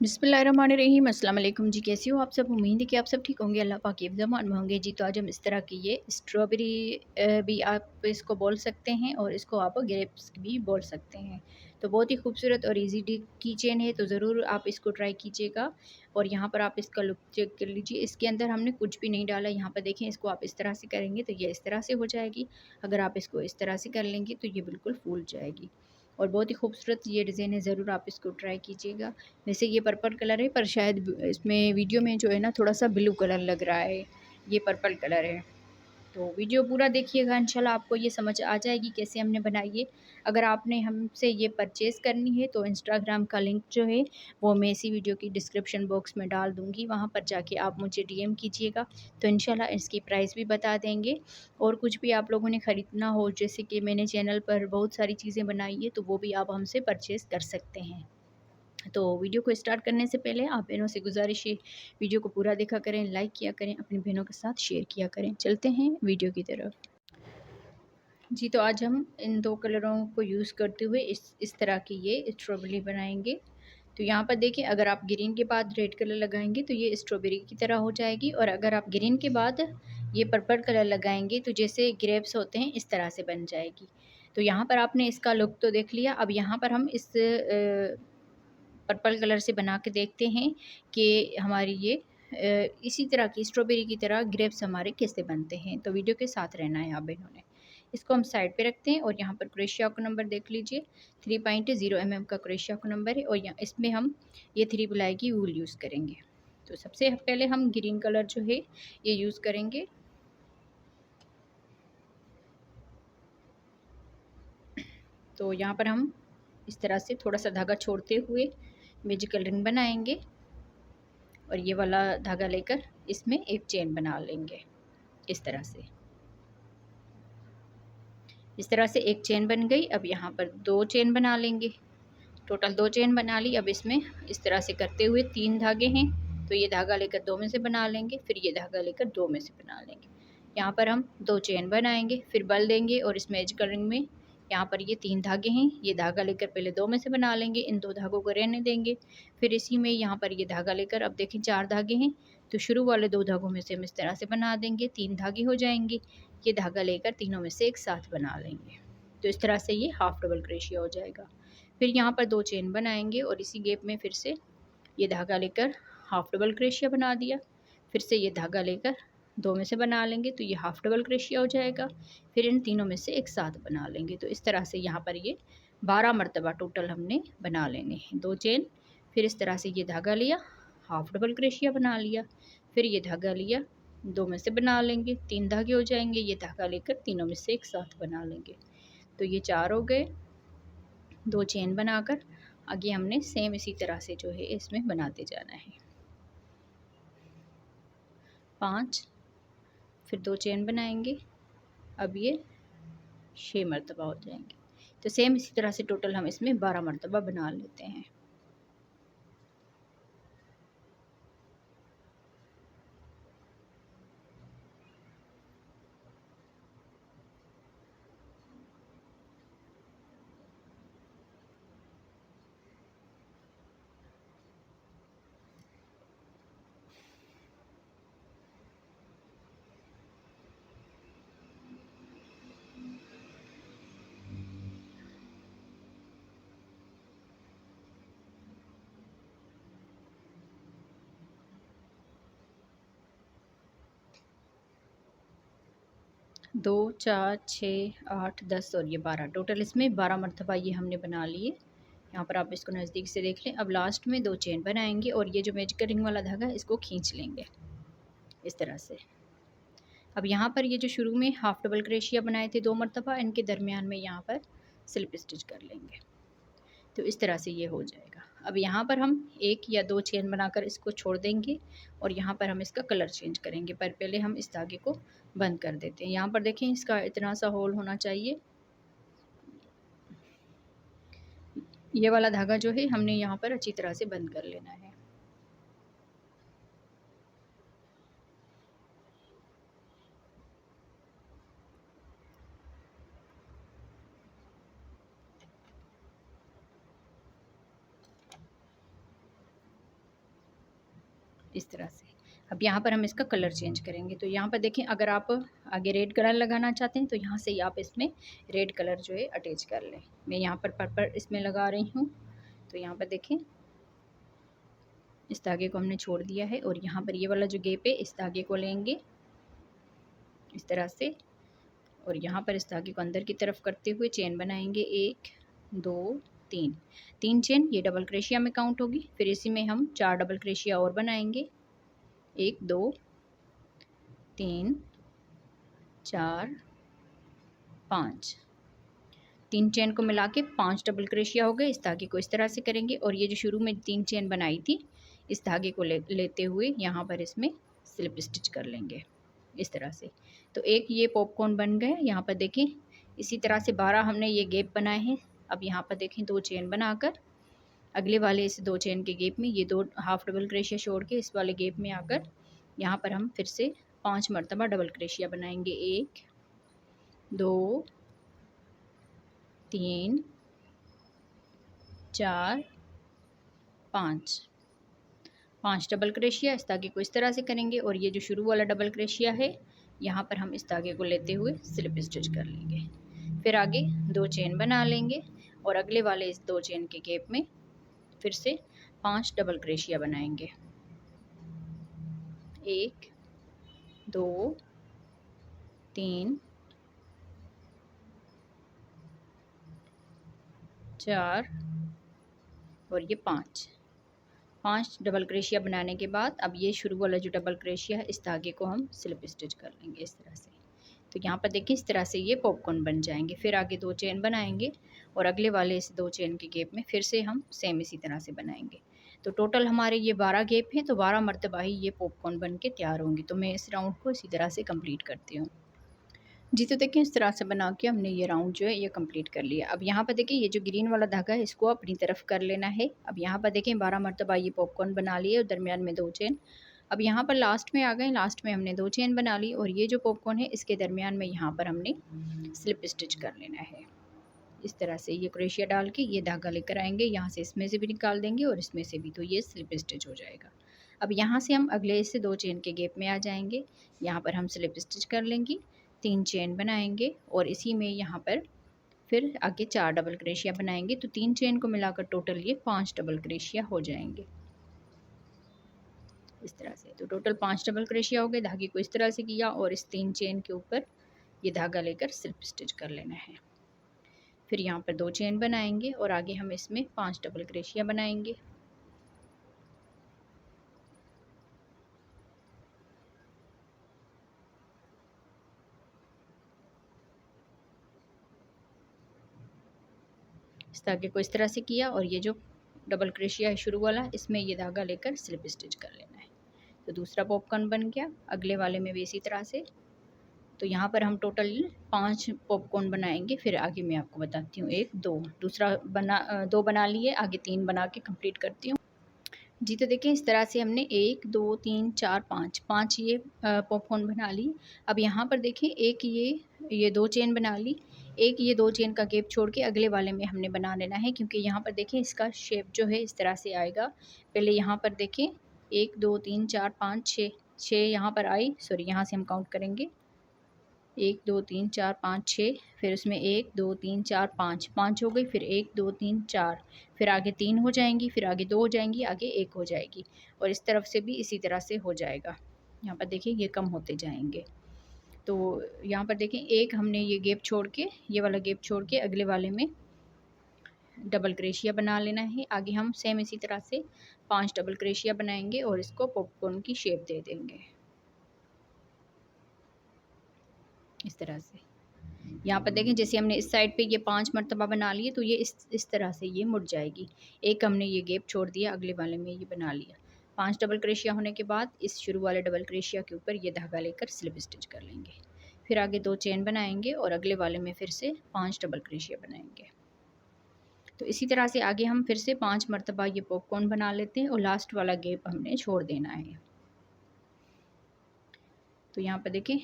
बिस्मिल्लाहिर्रहमानिर्रहीम। अस्सलाम वालेकुम जी, कैसी हो आप सब। उम्मीद है कि आप सब ठीक होंगे, अल्लाह पाक की ज़मान में होंगे जी। तो आज हम इस तरह की ये स्ट्रॉबेरी भी आप इसको बोल सकते हैं और इसको आप ग्रेप्स भी बोल सकते हैं। तो बहुत ही खूबसूरत और इजी की चेन है, तो ज़रूर आप इसको ट्राई कीजिएगा। और यहाँ पर आप इसका लुक चेक कर लीजिए। इसके अंदर हमने कुछ भी नहीं डाला। यहाँ पर देखें, इसको आप इस तरह से करेंगे तो ये इस तरह से हो जाएगी। अगर आप इसको इस तरह से कर लेंगे तो ये बिल्कुल फूल जाएगी और बहुत ही खूबसूरत ये डिज़ाइन है। ज़रूर आप इसको ट्राई कीजिएगा। वैसे ये पर्पल कलर है, पर शायद इसमें वीडियो में जो है ना थोड़ा सा ब्लू कलर लग रहा है। ये पर्पल कलर है। तो वीडियो पूरा देखिएगा, इंशाल्लाह आपको ये समझ आ जाएगी कैसे हमने बनाई है। अगर आपने हमसे ये परचेज़ करनी है तो इंस्टाग्राम का लिंक जो है वो मैं इसी वीडियो की डिस्क्रिप्शन बॉक्स में डाल दूँगी। वहाँ पर जाके आप मुझे डीएम कीजिएगा, तो इंशाल्लाह इसकी प्राइस भी बता देंगे। और कुछ भी आप लोगों ने ख़रीदना हो, जैसे कि मैंने चैनल पर बहुत सारी चीज़ें बनाई है, तो वो भी आप हमसे परचेज़ कर सकते हैं। तो वीडियो को स्टार्ट करने से पहले आप बहनों से गुजारिश है, वीडियो को पूरा देखा करें, लाइक किया करें, अपनी बहनों के साथ शेयर किया करें। चलते हैं वीडियो की तरफ जी। तो आज हम इन दो कलरों को यूज़ करते हुए इस तरह की ये स्ट्रॉबेरी बनाएंगे। तो यहाँ पर देखिए, अगर आप ग्रीन के बाद रेड कलर लगाएंगे तो ये स्ट्रॉबेरी की तरह हो जाएगी, और अगर आप ग्रीन के बाद ये पर्पल कलर लगाएंगे तो जैसे ग्रेप्स होते हैं इस तरह से बन जाएगी। तो यहाँ पर आपने इसका लुक तो देख लिया। अब यहाँ पर हम इस पर्पल कलर से बना के देखते हैं कि हमारी ये इसी तरह की स्ट्रॉबेरी की तरह ग्रेप्स हमारे कैसे बनते हैं। तो वीडियो के साथ रहना है आप बहनों ने। इसको हम साइड पे रखते हैं और यहाँ पर क्रोशिया का नंबर देख लीजिए। 3.0 mm का क्रोशिया का नंबर है, और यहाँ इसमें हम ये 3 प्लाई की वूल यूज़ करेंगे। तो सबसे पहले हम ग्रीन कलर जो है ये यूज़ करेंगे। तो यहाँ पर हम इस तरह से थोड़ा सा धागा छोड़ते हुए मैजिकल रिंग बनाएंगे, और ये वाला धागा लेकर इसमें एक चेन बना लेंगे इस तरह से। इस तरह से एक चेन बन गई। अब यहाँ पर 2 चेन बना लेंगे। टोटल 2 चेन बना ली। अब इसमें इस तरह से करते हुए 3 धागे हैं, तो ये धागा लेकर 2 में से बना लेंगे, फिर ये धागा लेकर 2 में से बना लेंगे। यहाँ पर हम 2 चेन बनाएंगे, फिर बल देंगे, और इसमें एज रिंग में यहाँ पर ये 3 धागे हैं, ये धागा लेकर पहले 2 में से बना लेंगे, इन 2 धागों को रहने देंगे। फिर इसी में यहाँ पर ये धागा लेकर, अब देखें 4 धागे हैं, तो शुरू वाले 2 धागों में से हम इस तरह से बना देंगे, 3 धागे हो जाएंगे। ये धागा लेकर तीनों में से एक साथ बना लेंगे। तो इस तरह से ये हाफ डबल क्रोशिया हो जाएगा। फिर यहाँ पर 2 चेन बनाएंगे, और इसी गैप में फिर से ये धागा लेकर हाफ डबल क्रोशिया बना दिया। फिर से ये धागा लेकर 2 में से बना लेंगे, तो ये हाफ डबल क्रोशिया हो जाएगा। फिर इन तीनों में से एक साथ बना लेंगे। तो इस तरह से यहाँ पर ये 12 मरतबा टोटल हमने बना लेने हैं। 2 चेन, फिर इस तरह से ये धागा लिया, हाफ डबल क्रोशिया बना लिया, फिर ये धागा लिया, 2 में से बना लेंगे, 3 धागे हो जाएंगे, ये धागा लेकर तीनों में से एक साथ बना लेंगे। तो ये 4 हो गए। 2 चेन बनाकर आगे हमने सेम इसी तरह से जो है इसमें बनाते जाना है। 5, फिर 2 चेन बनाएंगे। अब ये 6 मरतबा हो जाएंगे। तो सेम इसी तरह से टोटल हम इसमें 12 मरतबा बना लेते हैं। दो, 4, 6, 8, 10 और ये 12, टोटल इसमें 12 मरतबा ये हमने बना लिए। यहाँ पर आप इसको नज़दीक से देख लें। अब लास्ट में 2 चेन बनाएंगे, और ये जो मैजिक रिंग वाला धागा है इसको खींच लेंगे इस तरह से। अब यहाँ पर ये जो शुरू में हाफ डबल क्रोशिया बनाए थे 2 मरतबा, इनके दरमियान में यहाँ पर स्लिप स्टिच कर लेंगे। तो इस तरह से ये हो जाएगा। अब यहाँ पर हम 1 या 2 चेन बनाकर इसको छोड़ देंगे, और यहाँ पर हम इसका कलर चेंज करेंगे। पर पहले हम इस धागे को बंद कर देते हैं। यहाँ पर देखें, इसका इतना सा होल होना चाहिए। ये वाला धागा जो है हमने यहाँ पर अच्छी तरह से बंद कर लेना है। इस तरह से। अब यहाँ पर हम इसका कलर चेंज करेंगे। तो यहाँ पर देखें, अगर आप आगे रेड कलर लगाना चाहते हैं तो यहाँ से आप इसमें रेड कलर जो है अटैच कर लें। मैं यहाँ पर पर्पल इसमें लगा रही हूँ। तो यहाँ पर देखें, इस धागे को हमने छोड़ दिया है और यहाँ पर ये वाला जो गैप है इस धागे को लेंगे इस तरह से, और यहाँ पर इस धागे को अंदर की तरफ करते हुए चेन बनाएंगे। 1 2 3, 3 चेन ये डबल क्रोशिया में काउंट होगी। फिर इसी में हम 4 डबल क्रोशिया और बनाएंगे। 1 2 3 4 5, 3 चेन को मिला के 5 डबल क्रोशिया हो गए। इस धागे को इस तरह से करेंगे और ये जो शुरू में 3 चेन बनाई थी इस धागे को लेते हुए यहाँ पर इसमें स्लिप स्टिच कर लेंगे इस तरह से। तो एक ये पॉपकॉर्न बन गए। यहाँ पर देखें, इसी तरह से 12 हमने ये गैप बनाए हैं। अब यहाँ पर देखें, 2 चेन बनाकर अगले वाले इस 2 चेन के गैप में ये 2 हाफ डबल क्रोशिया छोड़ के इस वाले गैप में आकर यहाँ पर हम फिर से 5 मरतबा डबल क्रोशिया बनाएंगे। 1 2 3 4 5, 5 डबल क्रोशिया इस धागे को इस तरह से करेंगे और ये जो शुरू वाला डबल क्रोशिया है यहाँ पर हम इस धागे को लेते हुए स्लिप स्टिच कर लेंगे। फिर आगे 2 चेन बना लेंगे और अगले वाले इस 2 चेन के गैप में फिर से 5 डबल क्रोशिया बनाएंगे। 1 2 3 4 और ये 5 डबल क्रोशिया बनाने के बाद अब ये शुरू वाला जो डबल क्रोशिया है इस धागे को हम स्लिप स्टिच कर लेंगे इस तरह से। तो यहाँ पर देखिए, इस तरह से ये पॉपकॉर्न बन जाएंगे। फिर आगे 2 चेन बनाएंगे और अगले वाले इस 2 चेन के गैप में फिर से हम सेम इसी तरह से बनाएंगे। तो टोटल हमारे ये 12 गैप हैं, तो 12 मरतबा ही ये पॉपकॉर्न बन के तैयार होंगी। तो मैं इस राउंड को इसी तरह से कंप्लीट करती हूँ जी। तो देखिए, इस तरह से बना के हमने ये राउंड जो है ये कंप्लीट कर लिया। अब यहाँ पर देखिए, ये जो ग्रीन वाला धागा है इसको अपनी तरफ कर लेना है। अब यहाँ पर देखें, 12 मरतबा ये पॉपकॉर्न बना लिए और दरमियान में 2 चेन। अब यहाँ पर लास्ट में आ गए, लास्ट में हमने 2 चेन बना ली और ये जो पॉपकॉर्न है इसके दरमियान में यहाँ पर हमने स्लिप स्टिच कर लेना है इस तरह से। ये क्रोशिया डाल के ये धागा लेकर आएंगे, यहाँ से इसमें से भी निकाल देंगे और इसमें से भी, तो ये स्लिप स्टिच हो जाएगा। अब यहाँ से हम अगले से 2 चेन के गैप में आ जाएंगे, यहाँ पर हम स्लिप स्टिच कर लेंगे, 3 चेन बनाएंगे और इसी में यहाँ पर फिर आगे 4 डबल क्रोशिया बनाएंगे। तो 3 चेन को मिलाकर टोटल ये 5 डबल क्रोशिया हो जाएंगे इस तरह से। तो टोटल 5 डबल क्रोशिया हो गए। धागे को इस तरह से किया और इस 3 चेन के ऊपर ये धागा लेकर स्लिप स्टिच कर लेना है। फिर यहाँ पर 2 चेन बनाएंगे और आगे हम इसमें 5 डबल क्रोशिया बनाएंगे। इस धागे को इस तरह से किया और ये जो डबल क्रोशिया है शुरू वाला इसमें ये धागा लेकर स्लिप स्टिच कर लेना है। तो दूसरा पॉपकॉर्न बन गया। अगले वाले में भी इसी तरह से। तो यहाँ पर हम टोटल 5 पॉपकॉर्न बनाएंगे। फिर आगे मैं आपको बताती हूँ। 1 2 दूसरा बना 2 बना लिए, आगे 3 बना के कंप्लीट करती हूँ जी। तो देखिए, इस तरह से हमने 1 2 3 4 5 ये पॉपकॉर्न बना ली। अब यहाँ पर देखिए, एक ये 2 चेन बना ली, एक ये 2 चेन का गैप छोड़ के अगले वाले में हमने बना लेना है, क्योंकि यहाँ पर देखिए इसका शेप जो है इस तरह से आएगा। पहले यहाँ पर देखिए 1 2 3 4 5 6 यहाँ पर आई, सॉरी यहाँ से हम काउंट करेंगे 1 2 3 4 5 6, फिर उसमें 1 2 3 4 5 हो गई, फिर 1 2 3 4, फिर आगे 3 हो जाएंगी, फिर आगे 2 हो जाएंगी, आगे 1 हो जाएगी और इस तरफ से भी इसी तरह से हो जाएगा। यहाँ पर देखिए ये कम होते जाएंगे। तो यहाँ पर देखें, एक हमने ये गैप छोड़ के, ये वाला गैप छोड़ के अगले वाले में डबल क्रोशिया बना लेना है। आगे हम सेम इसी तरह से 5 डबल क्रोशिया बनाएंगे और इसको पॉपकॉर्न की शेप दे देंगे इस तरह से। यहाँ पर देखें, जैसे हमने इस साइड पे ये 5 मरतबा बना लिए तो ये इस तरह से ये मुड़ जाएगी। एक हमने ये गैप छोड़ दिया, अगले वाले में ये बना लिया। 5 डबल क्रोशिया होने के बाद इस शुरू वाले डबल क्रोशिया के ऊपर ये धागा लेकर स्लिप स्टिच कर लेंगे। फिर आगे 2 चेन बनाएंगे और अगले वाले में फिर से 5 डबल क्रोशिया बनाएंगे। तो इसी तरह से आगे हम फिर से 5 मरतबा ये पॉपकॉर्न बना लेते हैं और लास्ट वाला गैप हमने छोड़ देना है। तो यहाँ पर देखें,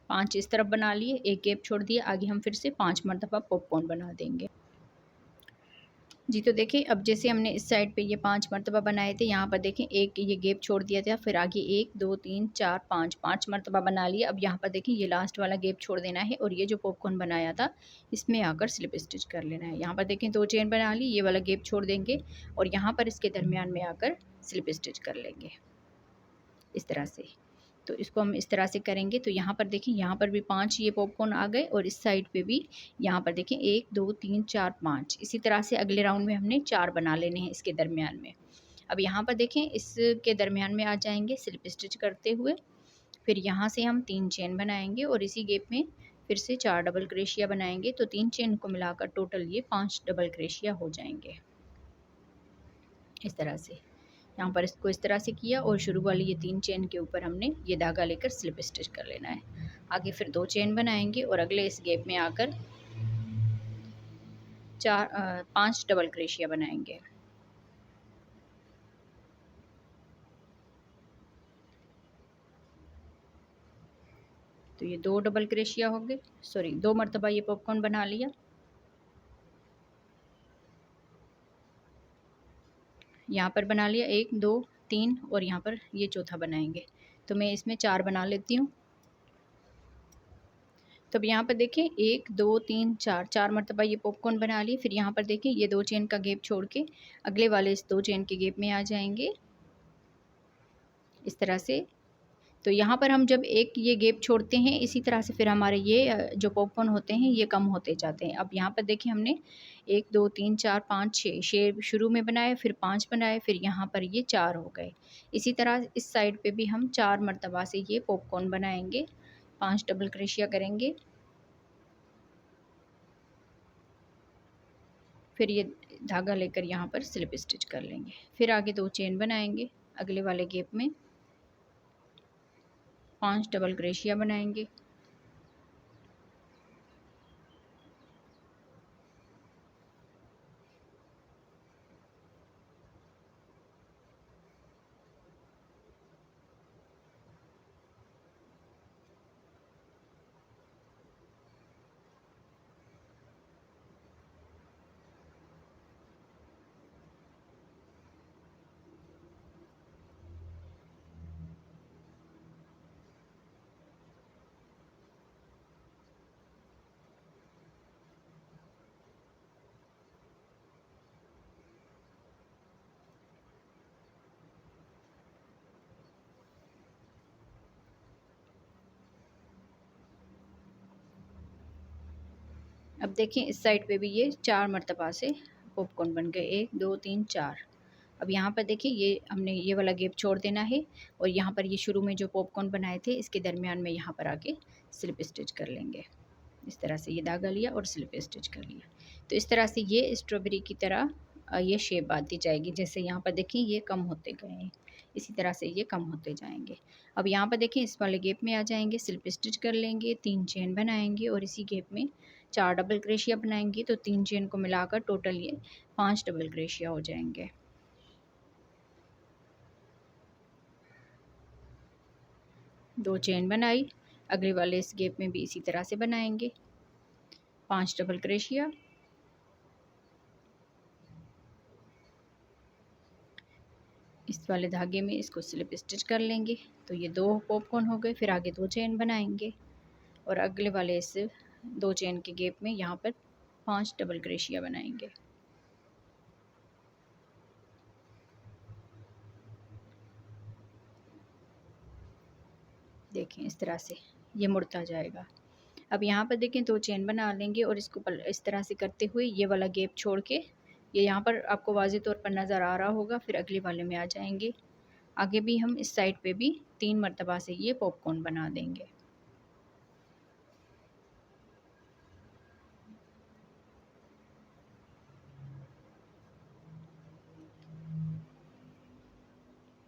5 इस तरफ बना लिए, एक गैप छोड़ दिया, आगे हम फिर से 5 मरतबा पॉपकॉर्न बना देंगे। जी, तो देखिए अब जैसे हमने इस साइड पे ये 5 मरतबा बनाए थे, यहाँ पर देखें एक ये गैप छोड़ दिया था, फिर आगे 1, 2, 3, 4, 5 मरतबा बना लिया। अब यहाँ पर देखिए ये लास्ट वाला गैप छोड़ देना है और ये जो पॉपकॉर्न बनाया था, इसमें आकर स्लिप स्टिच कर लेना है। यहाँ पर देखें 2 चेन बना ली, ये वाला गैप छोड़ देंगे और यहाँ पर इसके दरमियान में आकर स्लिप स्टिच कर लेंगे, इस तरह से। तो इसको हम इस तरह से करेंगे। तो यहाँ पर देखिए, यहाँ पर भी 5 ये पॉपकॉर्न आ गए और इस साइड पे भी यहाँ पर देखें 1, 2, 3, 4, 5। इसी तरह से अगले राउंड में हमने 4 बना लेने हैं इसके दरमियान में। अब यहाँ पर देखें इसके दरमियान में आ जाएंगे स्लिप स्टिच करते हुए। फिर यहाँ से हम 3 चेन बनाएंगे और इसी गैप में फिर से 4 डबल क्रोशिया बनाएंगे। तो 3 चेन को मिलाकर टोटल ये 5 डबल क्रोशिया हो जाएंगे, इस तरह से। यहाँ पर इसको इस तरह से किया और शुरू वाली ये 3 चेन के ऊपर हमने ये धागा लेकर स्लिप स्टिच कर लेना है। आगे फिर 2 चेन बनाएंगे और अगले इस गैप में आकर 5 डबल क्रोशिया बनाएंगे। तो ये 2 डबल क्रोशिया हो गए, सॉरी 2 मरतबा ये पॉपकॉर्न बना लिया। यहाँ पर बना लिया 1, 2, 3 और यहाँ पर ये चौथा बनाएंगे। तो मैं इसमें 4 बना लेती हूँ। तो अब यहाँ पर देखें 1, 2, 3, 4 मरतबा ये पॉपकॉर्न बना लिए। फिर यहाँ पर देखें ये 2 चेन का गैप छोड़ के अगले वाले इस 2 चेन के गैप में आ जाएंगे, इस तरह से। तो यहाँ पर हम जब एक ये गैप छोड़ते हैं, इसी तरह से फिर हमारे ये जो पॉपकॉर्न होते हैं ये कम होते जाते हैं। अब यहाँ पर देखिए हमने 1, 2, 3, 4, 5, 6 शुरू में बनाए, फिर 5 बनाए, फिर यहाँ पर ये 4 हो गए। इसी तरह इस साइड पे भी हम 4 मरतबा से ये पॉपकॉर्न बनाएंगे, 5 डबल क्रोशिया करेंगे, फिर ये धागा लेकर यहाँ पर स्लिप स्टिच कर लेंगे। फिर आगे 2 चेन बनाएंगे, अगले वाले गैप में 5 डबल क्रोशिया बनाएंगे, अब देखें इस साइड पे भी ये 4 मरतबा से पॉपकॉर्न बन गए, 1, 2, 3, 4। अब यहाँ पर देखिए ये हमने ये वाला गैप छोड़ देना है और यहाँ पर ये शुरू में जो पॉपकॉर्न बनाए थे इसके दरमियान में यहाँ पर आके स्लिप स्टिच कर लेंगे। इस तरह से ये धागा लिया और स्लिप स्टिच कर लिया। तो इस तरह से ये स्ट्रॉबेरी की तरह ये शेप आती जाएगी। जैसे यहाँ पर देखिए ये कम होते गए हैं, इसी तरह से ये कम होते जाएंगे। अब यहाँ पर देखें इस वाले गैप में आ जाएंगे, स्लिप स्टिच कर लेंगे, 3 चेन बनाएंगे और इसी गैप में 4 डबल क्रोशिया बनाएंगे। तो 3 चेन को मिलाकर टोटल ये 5 डबल क्रोशिया हो जाएंगे। 2 चेन बनाई, अगले वाले इस गैप में भी इसी तरह से बनाएंगे, 5 डबल क्रोशिया, इस वाले धागे में इसको स्लिप स्टिच कर लेंगे। तो ये 2 पॉपकॉर्न हो गए। फिर आगे 2 चेन बनाएंगे और अगले वाले इस 2 चेन के गैप में यहाँ पर 5 डबल क्रोशिया बनाएंगे। देखें इस तरह से ये मुड़ता जाएगा। अब यहाँ पर देखें 2 चेन बना लेंगे और इसको इस तरह से करते हुए ये वाला गैप छोड़ के ये यहाँ पर आपको वाज़ेह तौर पर नज़र आ रहा होगा। फिर अगले वाले में आ जाएंगे। आगे भी हम इस साइड पे भी 3 मरतबा से ये पॉपकॉर्न बना देंगे।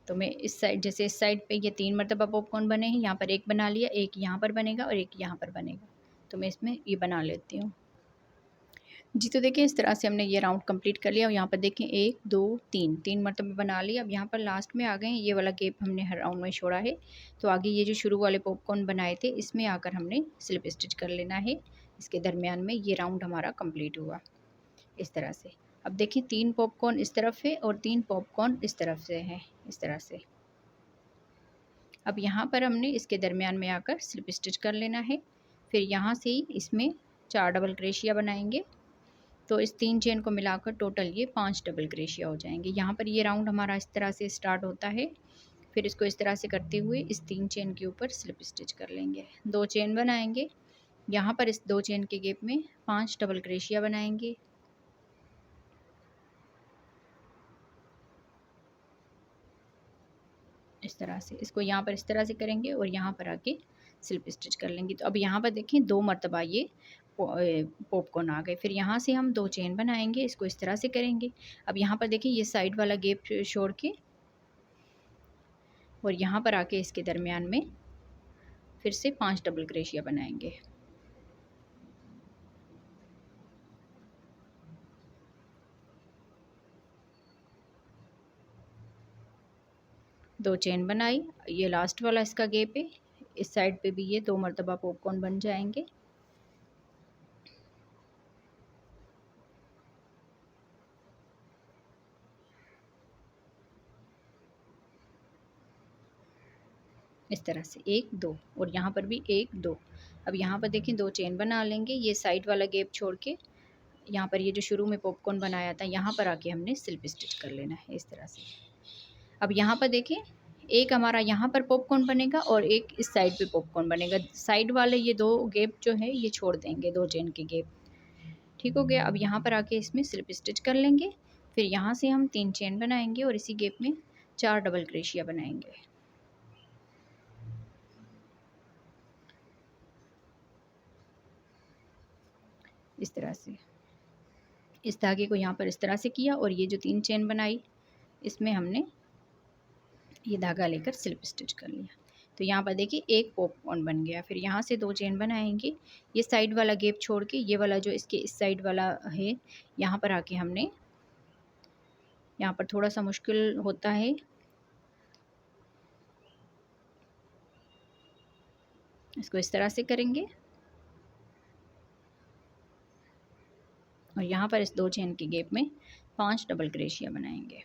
तो मैं इस साइड, जैसे इस साइड पे ये 3 मरतबा पॉपकॉर्न बने हैं, यहाँ पर एक बना लिया, एक यहाँ पर बनेगा और एक यहाँ पर बनेगा। तो मैं इसमें ये बना लेती हूँ। जी, तो देखिए इस तरह से हमने ये राउंड कंप्लीट कर लिया और यहाँ पर देखें 1, 2, 3 मरतबा बना लिया। अब यहाँ पर लास्ट में आ गए हैं, ये वाला गैप हमने हर राउंड में छोड़ा है। तो आगे ये जो शुरू वाले पॉपकॉर्न बनाए थे इसमें आकर हमने स्लिप स्टिच कर लेना है। इसके दरमियान में ये राउंड हमारा कंप्लीट हुआ, इस तरह से। अब देखिए 3 पॉपकॉर्न इस तरफ है और 3 पॉपकॉर्न इस तरफ से है, इस तरह से। अब यहाँ पर हमने इसके दरमियान में आकर स्लिप स्टिच कर लेना है। फिर यहाँ से ही इसमें 4 डबल क्रोशिया बनाएंगे। तो इस 3 चेन को मिलाकर टोटल ये 5 डबल क्रोशिया हो जाएंगे। यहाँ पर ये राउंड हमारा इस तरह से स्टार्ट होता है। फिर इसको इस तरह से करते हुए इस 3 चेन के ऊपर स्लिप स्टिच कर लेंगे। 2 चेन बनाएंगे। यहाँ पर इस 2 चेन के गैप में 5 डबल क्रोशिया बनाएंगे। इस तरह से इसको यहाँ पर इस तरह से करेंगे और यहाँ पर आके स्लिप स्टिच कर लेंगे। तो अब यहाँ पर देखें 2 मरतबा ये पॉपकॉर्न आ गए। फिर यहाँ से हम 2 चेन बनाएंगे, इसको इस तरह से करेंगे। अब यहाँ पर देखिए ये साइड वाला गैप छोड़ के और यहाँ पर आके इसके दरमियान में फिर से 5 डबल क्रोशिया बनाएंगे। दो चेन बनाई, ये लास्ट वाला इसका गैप है। इस साइड पे भी ये 2 मरतबा पॉपकॉर्न बन जाएंगे। इस तरह से 1 2 और यहाँ पर भी 1 2। अब यहाँ पर देखें 2 चेन बना लेंगे। ये साइड वाला गैप छोड़ के यहाँ पर ये जो शुरू में पॉपकॉर्न बनाया था यहाँ पर आके हमने स्लिप स्टिच कर लेना है इस तरह से। अब यहाँ पर देखें एक हमारा यहाँ पर पॉपकॉर्न बनेगा और एक इस साइड पे पॉपकॉर्न बनेगा। साइड वाले ये 2 गैप जो है ये छोड़ देंगे, 2 चेन के गैप। ठीक हो गया। अब यहाँ पर आके इसमें स्लिप स्टिच कर लेंगे। फिर यहाँ से हम 3 चेन बनाएंगे और इसी गैप में 4 डबल क्रोशिया बनाएंगे। इस तरह से इस धागे को यहाँ पर इस तरह से किया और ये जो 3 चेन बनाई इसमें हमने ये धागा लेकर स्लिप स्टिच कर लिया। तो यहाँ पर देखिए एक पॉपकॉर्न बन गया। फिर यहाँ से 2 चेन बनाएंगे। ये साइड वाला गैप छोड़ के ये वाला जो इसके इस साइड वाला है यहाँ पर आके हमने, यहाँ पर थोड़ा सा मुश्किल होता है, इसको इस तरह से करेंगे और यहाँ पर इस 2 चेन के गैप में 5 डबल क्रोशिया बनाएंगे।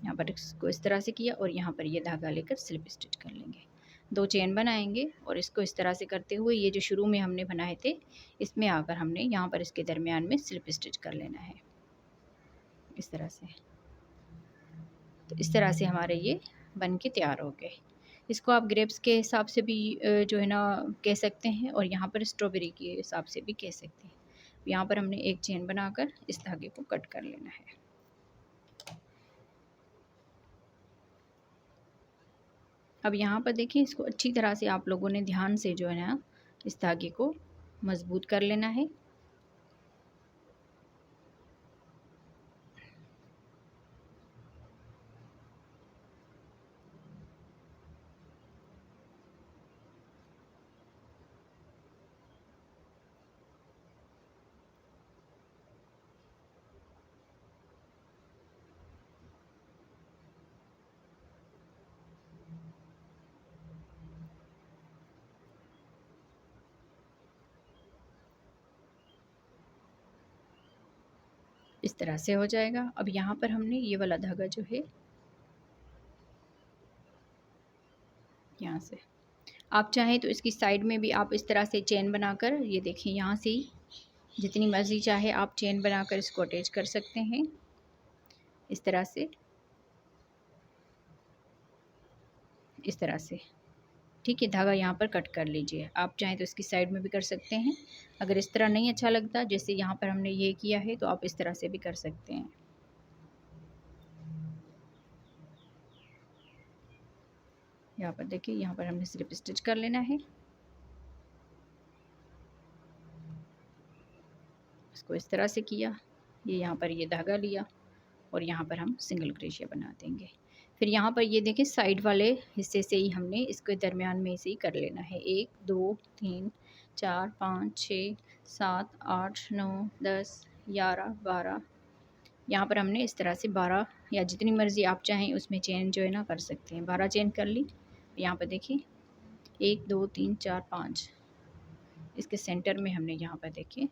यहाँ पर इसको इस तरह से किया और यहाँ पर ये धागा लेकर स्लिप स्टिच कर लेंगे। 2 चेन बनाएंगे और इसको इस तरह से करते हुए ये जो शुरू में हमने बनाए थे इसमें आकर हमने यहाँ पर इसके दरमियान में स्लिप स्टिच कर लेना है इस तरह से। तो इस तरह से हमारे ये बन के तैयार हो गए। इसको आप ग्रेप्स के हिसाब से भी जो है ना कह सकते हैं और यहाँ पर स्ट्रॉबेरी के हिसाब से भी कह सकते हैं। यहाँ पर हमने एक चेन बनाकर इस धागे को कट कर लेना है। अब यहाँ पर देखिए इसको अच्छी तरह से आप लोगों ने ध्यान से जो है ना इस धागे को मजबूत कर लेना है। इस तरह से हो जाएगा। अब यहाँ पर हमने ये वाला धागा जो है यहाँ से, आप चाहें तो इसकी साइड में भी आप इस तरह से चेन बनाकर, ये देखिए यहाँ से ही जितनी मर्ज़ी चाहे आप चेन बनाकर इसको अटैच कर सकते हैं इस तरह से, इस तरह से। ठीक है, धागा यहाँ पर कट कर लीजिए। आप चाहें तो इसकी साइड में भी कर सकते हैं। अगर इस तरह नहीं अच्छा लगता जैसे यहाँ पर हमने ये किया है तो आप इस तरह से भी कर सकते हैं। यहाँ पर देखिए यहाँ पर हमने स्लिप स्टिच कर लेना है। इसको इस तरह से किया, ये यहाँ पर ये धागा लिया और यहाँ पर हम सिंगल क्रोशिया बना देंगे। फिर यहाँ पर ये देखिए साइड वाले हिस्से से ही हमने इसके दरमियान में से ही कर लेना है। 1 2 3 4 5 6 7 8 9 10 11 12, यहाँ पर हमने इस तरह से 12 या जितनी मर्ज़ी आप चाहें उसमें चेन जो है ना कर सकते हैं। 12 चेन कर ली। यहाँ पर देखिए 1 2 3 4 5 इसके सेंटर में हमने यहाँ पर देखिए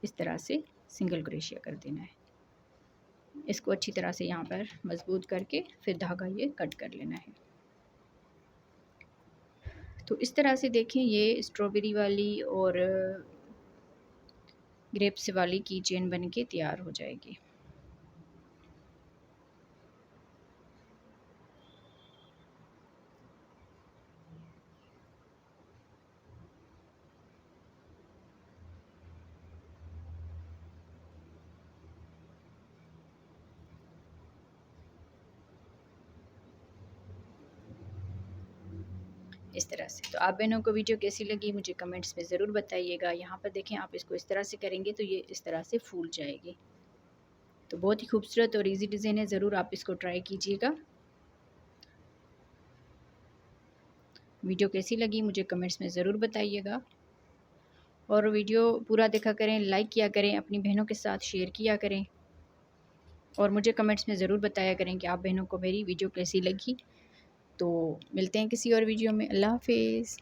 इस तरह से सिंगल क्रोशिया कर देना है। इसको अच्छी तरह से यहाँ पर मजबूत करके फिर धागा ये कट कर लेना है। तो इस तरह से देखें ये स्ट्रॉबेरी वाली और ग्रेप्स वाली की चेन बन के तैयार हो जाएगी। इस तरह से। तो आप बहनों को वीडियो कैसी लगी मुझे कमेंट्स में ज़रूर बताइएगा। यहाँ पर देखें आप इसको इस तरह से करेंगे तो ये इस तरह से फूल जाएगी। तो बहुत ही खूबसूरत और इजी डिज़ाइन है, ज़रूर आप इसको ट्राई कीजिएगा। वीडियो कैसी लगी मुझे कमेंट्स में ज़रूर बताइएगा और वीडियो पूरा देखा करें, लाइक किया करें, अपनी बहनों के साथ शेयर किया करें और मुझे कमेंट्स में ज़रूर बताया करें कि आप बहनों को मेरी वीडियो कैसी लगी। तो मिलते हैं किसी और वीडियो में। अल्लाह हाफ़िज़।